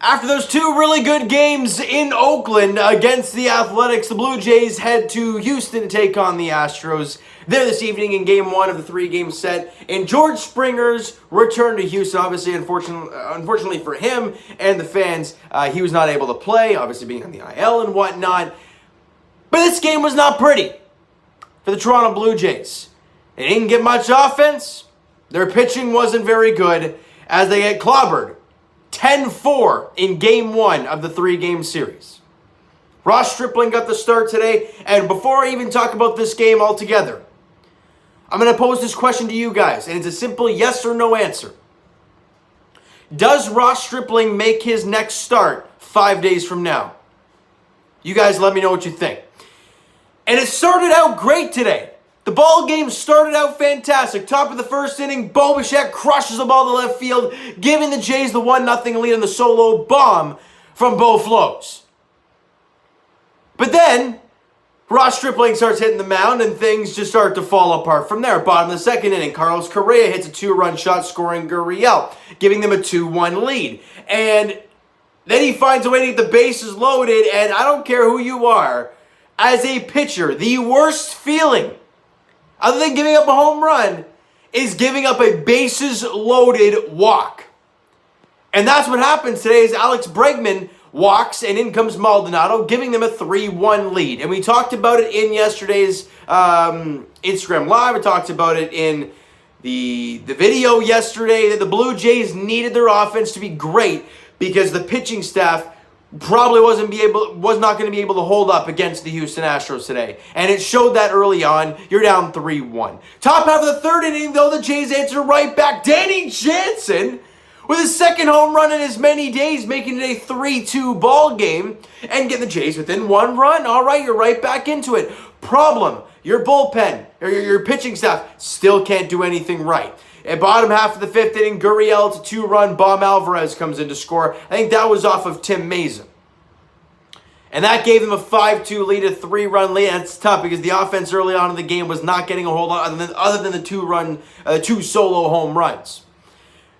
After those two really good games in Oakland against the Athletics, the Blue Jays head to Houston to take on the Astros. There this evening in Game 1 of the three-game set. And George Springer's return to Houston, obviously, unfortunately for him and the fans, he was not able to play, obviously being on the IL and whatnot. But this game was not pretty for the Toronto Blue Jays. They didn't get much offense. Their pitching wasn't very good as they get clobbered 10-4 in Game 1 of the three-game series. Ross Stripling got the start today, and before I even talk about this game altogether, I'm going to pose this question to you guys, and it's a simple yes or no answer. Does Ross Stripling make his next start 5 days from now? You guys let me know what you think. And it started out great today. The ball game started out fantastic. Top of the first inning, Bo Bichette crushes the ball to left field, giving the Jays the 1-0 lead in the solo bomb from Bo Flows. But then, Ross Stripling starts hitting the mound, and things just start to fall apart from there. Bottom of the second inning, Carlos Correa hits a 2-run shot, scoring Gurriel, giving them a 2-1 lead. And then he finds a way to get the bases loaded, and I don't care who you are, as a pitcher, the worst feeling, other than giving up a home run, is giving up a bases-loaded walk. And that's what happens today is Alex Bregman walks, and in comes Maldonado, giving them a 3-1 lead. And we talked about it in yesterday's Instagram Live. I talked about it in the video yesterday, that the Blue Jays needed their offense to be great because the pitching staff probably was not going to be able to hold up against the Houston Astros today. And it showed that early on. You're down 3-1. Top half of the third inning, though, the Jays answer right back. Danny Jansen with his second home run in as many days, making it a 3-2 ball game and getting the Jays within one run. All right, you're right back into it. Problem, your bullpen, or your pitching staff still can't do anything right. At bottom half of the fifth inning, Gurriel to 2-run bomb Alvarez comes in to score. I think that was off of Tim Mason. And that gave them a 5-2 lead, a 3-run lead. And it's tough because the offense early on in the game was not getting a whole lot other than the two solo home runs.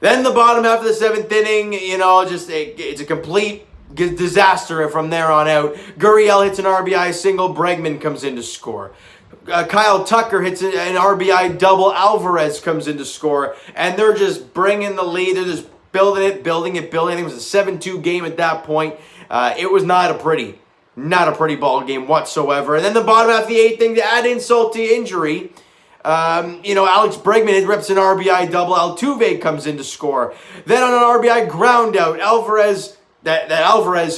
Then the bottom half of the seventh inning, it's a complete disaster from there on out. Gurriel hits an RBI single. Bregman comes in to score. Kyle Tucker hits an RBI double. Alvarez comes in to score. And they're just bringing the lead. They're just building it. I think it was a 7-2 game at that point. It was not a pretty ball game whatsoever. And then the bottom half of the eighth inning, to add insult to injury, Alex Bregman rips an RBI double. Altuve comes in to score. Then on an RBI ground out, Alvarez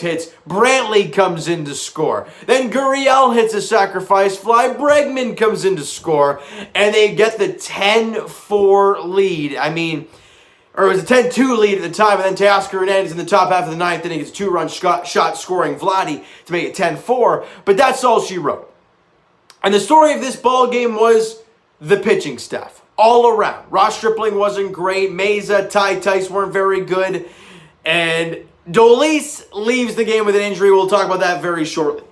hits. Brantley comes in to score. Then Gurriel hits a sacrifice fly. Bregman comes in to score. And they get the 10-4 lead. Or it was a 10-2 lead at the time. And then Teoscar Hernandez in the top half of the ninth inning gets a 2-run shot scoring Vladdy to make it 10-4. But that's all she wrote. And the story of this ball game was the pitching staff. All around. Ross Stripling wasn't great. Meza, Ty Tice weren't very good. And Dolis leaves the game with an injury. We'll talk about that very shortly.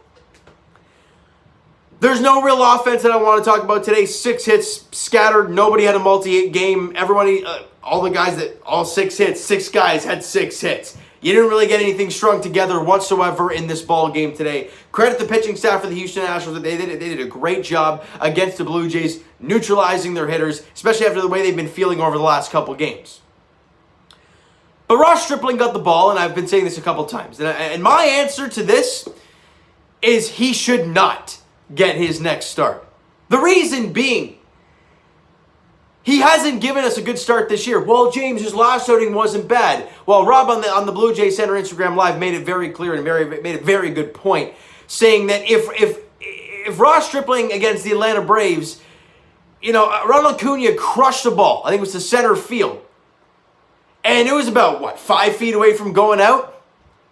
There's no real offense that I want to talk about today. 6 hits scattered. Nobody had a multi-hit game. Everybody, all 6 hits, 6 guys had 6 hits. You didn't really get anything strung together whatsoever in this ball game today. Credit the pitching staff for the Houston Astros. They did a great job against the Blue Jays, neutralizing their hitters, especially after the way they've been feeling over the last couple games. But Ross Stripling got the ball, and I've been saying this a couple times. And my answer to this is he should not get his next start. The reason being, he hasn't given us a good start this year. Well, James, his last outing wasn't bad. Well, Rob on the Blue Jay Center Instagram Live made it very clear and made a very good point, saying that if Ross Stripling against the Atlanta Braves, Ronald Acuna crushed the ball. I think it was to center field. And it was about, 5 feet away from going out?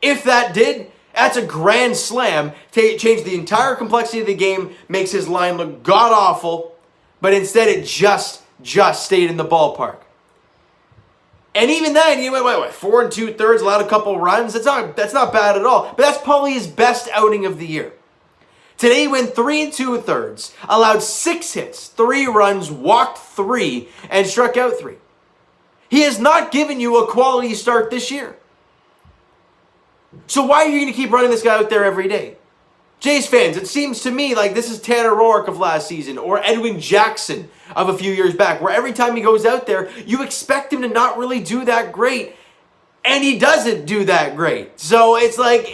If that did, that's a grand slam. Change the entire complexity of the game, makes his line look god-awful, but instead it just stayed in the ballpark. And even then, he went 4 2/3, allowed a couple runs. That's not bad at all. But that's probably his best outing of the year. Today he went 3 2/3, allowed 6 hits, 3 runs, walked 3, and struck out 3. He has not given you a quality start this year. So why are you going to keep running this guy out there every day? Jays fans, it seems to me like this is Tanner Roark of last season or Edwin Jackson of a few years back, where every time he goes out there, you expect him to not really do that great, and he doesn't do that great. So it's like,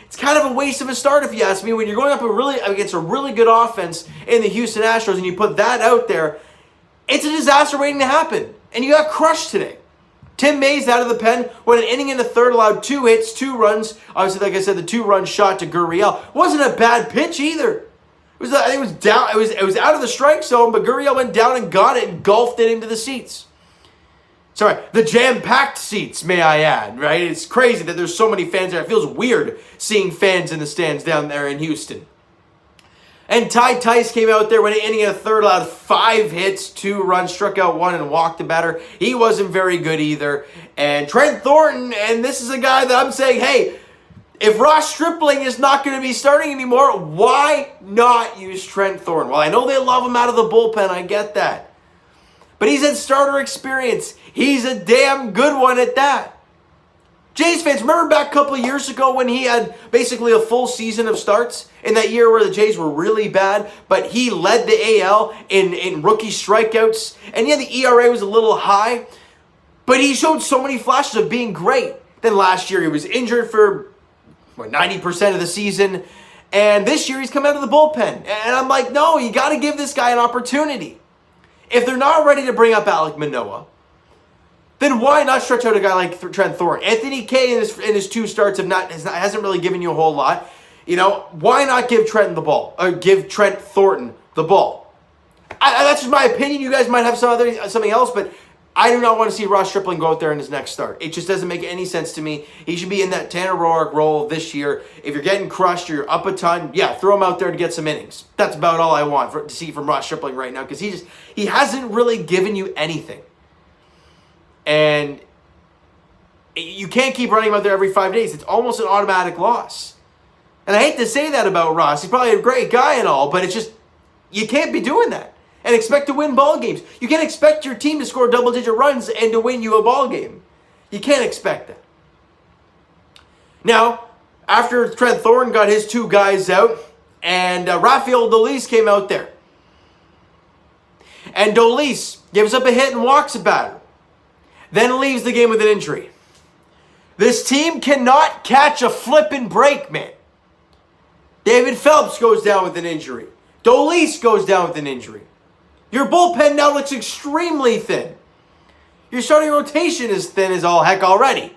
it's kind of a waste of a start if you ask me. When you're going up against a really good offense in the Houston Astros and you put that out there, it's a disaster waiting to happen. And you got crushed today. Tim Mays out of the pen, went an inning in the third, allowed 2 hits, 2 runs. Obviously, like I said, the 2-run shot to Gurriel wasn't a bad pitch either. I think it was down. It was out of the strike zone, but Gurriel went down and got it and golfed it into the seats. Sorry, the jam-packed seats, may I add. Right? It's crazy that there's so many fans there. It feels weird seeing fans in the stands down there in Houston. And Ty Tice came out there, went an inning in the third, allowed 5 hits, 2 runs, struck out 1, and walked the batter. He wasn't very good either. And Trent Thornton, and this is a guy that I'm saying, hey, if Ross Stripling is not going to be starting anymore, why not use Trent Thornton? Well, I know they love him out of the bullpen. I get that. But he's had starter experience. He's a damn good one at that. Jays fans, remember back a couple of years ago when he had basically a full season of starts in that year where the Jays were really bad, but he led the AL in rookie strikeouts, and yeah, the ERA was a little high, but he showed so many flashes of being great. Then last year he was injured for 90% of the season, and this year he's come out of the bullpen. And I'm like, no, you got to give this guy an opportunity. If they're not ready to bring up Alek Manoah, then why not stretch out a guy like Trent Thornton? Anthony Kay in his 2 starts hasn't really given you a whole lot. You know, why not give Trent the ball or give Trent Thornton the ball? That's just my opinion. You guys might have something else, but I do not want to see Ross Stripling go out there in his next start. It just doesn't make any sense to me. He should be in that Tanner Roark role this year. If you're getting crushed or you're up a ton, yeah, throw him out there to get some innings. That's about all I want to see from Ross Stripling right now, because he hasn't really given you anything. And you can't keep running him out there every 5 days. It's almost an automatic loss. And I hate to say that about Ross. He's probably a great guy and all, but it's just, you can't be doing that and expect to win ball games. You can't expect your team to score double-digit runs and to win you a ball game. You can't expect that. Now, after Trent Thornton got his 2 guys out, and Rafael Dolis came out there. And Dolis gives up a hit and walks a batter. Then leaves the game with an injury. This team cannot catch a flippin' break, man. David Phelps goes down with an injury. Dolis goes down with an injury. Your bullpen now looks extremely thin. Your starting rotation is thin as all heck already.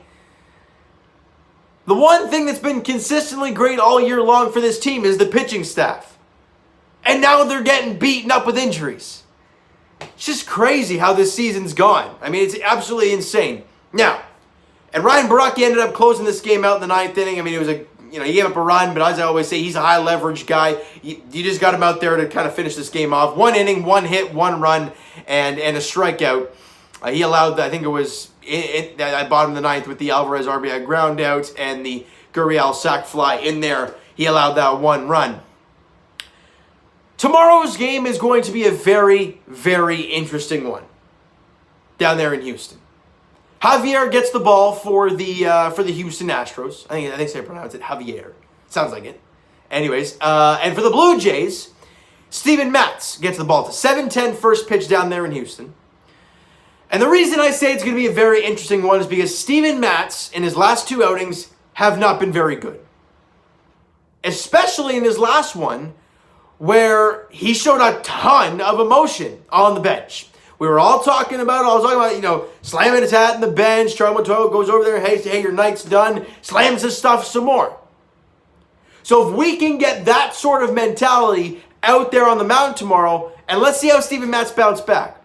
The one thing that's been consistently great all year long for this team is the pitching staff. And now they're getting beaten up with injuries. It's just crazy how this season's gone. I mean, it's absolutely insane. Now, and Ryan Baraki ended up closing this game out in the 9th inning. I mean, it was he gave up a run, but as I always say, he's a high leverage guy. You just got him out there to kind of finish this game off. 1 inning, 1 hit, 1 run, and a strikeout. He allowed, I think it was at bottom of the 9th with the Alvarez RBI ground out and the Gurriel sac fly in there. He allowed that 1 run. Tomorrow's game is going to be a very, very interesting one down there in Houston. Javier gets the ball for the Houston Astros. I think I pronounce it Javier. Sounds like it. Anyways, and for the Blue Jays, Steven Matz gets the ball. It's a 7-10 first pitch down there in Houston. And the reason I say it's going to be a very interesting one is because Steven Matz, in his last 2 outings, have not been very good. Especially in his last one, where he showed a ton of emotion on the bench. We were all talking about, slamming his hat in the bench. Charlie Montoya goes over there and hey, your night's done. Slams his stuff some more. So if we can get that sort of mentality out there on the mound tomorrow, and let's see how Steven Matz bounce back.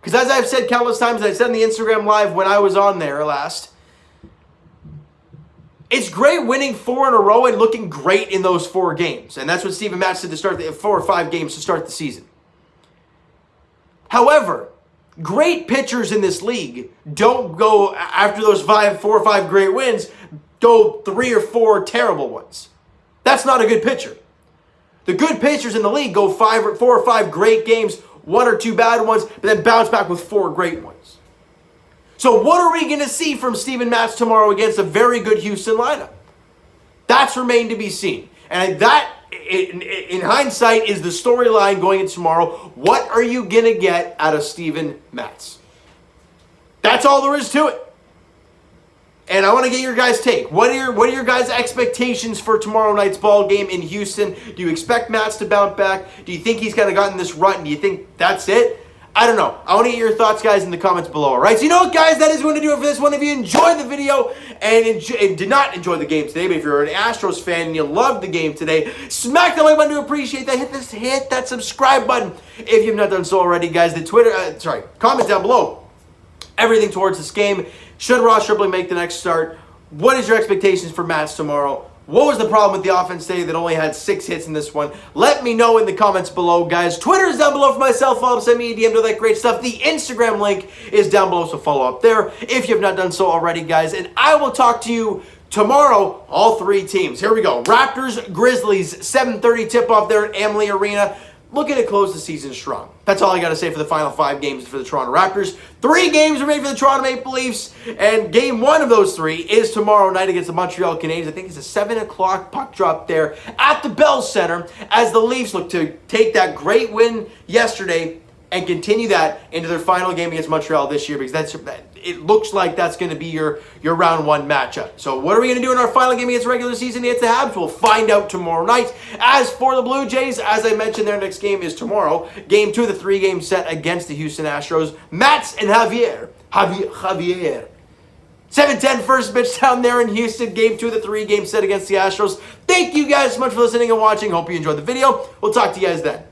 Because as I've said countless times, and I said in the Instagram Live when I was on there last, it's great winning 4 in a row and looking great in those 4 games. And that's what Steven Matz did to start 4 or 5 games to start the season. However, great pitchers in this league don't go after those 4 or 5 great wins, go 3 or 4 terrible ones. That's not a good pitcher. The good pitchers in the league go 4 or 5 great games, 1 or 2 bad ones, but then bounce back with 4 great ones. So what are we going to see from Steven Matz tomorrow against a very good Houston lineup? That's remained to be seen. And that, in hindsight, is the storyline going into tomorrow. What are you going to get out of Steven Matz? That's all there is to it. And I want to get your guys' take. What are your guys' expectations for tomorrow night's ball game in Houston? Do you expect Matz to bounce back? Do you think he's kind of gotten this rut, and do you think that's it? I don't know. I want to get your thoughts, guys, in the comments below, all right? So you know what, guys? That is going to do it for this one. If you enjoyed the video and did not enjoy the game today, but if you're an Astros fan and you loved the game today, smack the like button to appreciate that. Hit that subscribe button if you've not done so already, guys. Comment down below everything towards this game. Should Ross Stripling make the next start? What is your expectations for Matz tomorrow? What was the problem with the offense today that only had 6 hits in this one? Let me know in the comments below, guys. Twitter is down below for myself. Follow, send me a DM, do that great stuff. The Instagram link is down below, so follow up there if you have not done so already, guys. And I will talk to you tomorrow, all 3 teams. Here we go. Raptors, Grizzlies, 7:30 tip-off there at Amalie Arena. Looking to close the season strong. That's all I got to say for the final 5 games for the Toronto Raptors. 3 games remain for the Toronto Maple Leafs, and game 1 of those 3 is tomorrow night against the Montreal Canadiens. I think it's a 7 o'clock puck drop there at the Bell Center as the Leafs look to take that great win yesterday and continue that into their final game against Montreal this year, because it looks like that's going to be your round 1 matchup. So what are we going to do in our final game against regular season against the Habs? We'll find out tomorrow night. As for the Blue Jays, as I mentioned, their next game is tomorrow. Game 2 of the 3-game set against the Houston Astros. Matz and Javier. 7-10 first pitch down there in Houston. Game 2 of the 3-game set against the Astros. Thank you guys so much for listening and watching. Hope you enjoyed the video. We'll talk to you guys then.